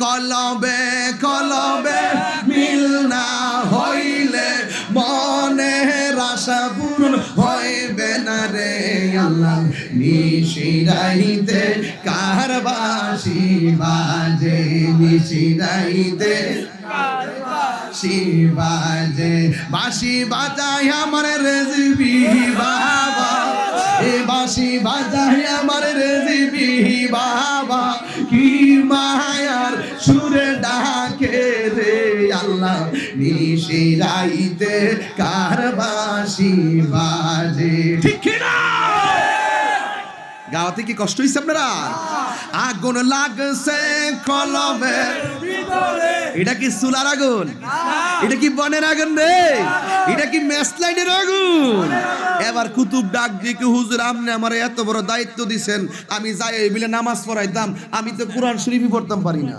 কলবে কলবে মিল না হইলে মনের আশা পূরণ হইবে না রে আল্লাহ। নিশিরাইতে কার বাঁশি বাজে, নিশিরাইতে বাঁশি বাজে, বাঁশি বাজায় আমার রেজবি বাবা, এ বাঁশি বাজায় আমার রেজবি বাবা। কি মায়ার সুরে ডাকে রে আল্লাহ, নিশিরাইতে কার বাঁশি বাজে। ঠিক কিনা? গাওয়াতে কি কষ্ট হইছে আপনারা? আগুন লাগছে কলবের ভিতরে। এটা কি চুলার আগুন? এটা কি বনের আগুন রে? এটা কি ম্যাচ লাইটের আগুন? এবার কুতুব ডাক দিয়ে কি হুজুর আপনি আমার এত বড় দায়িত্ব দিছেন, আমি যাই এই বিলে নামাজ পড়াইতাম, আমি তো কোরআন শরীফই পড়তাম পারি না।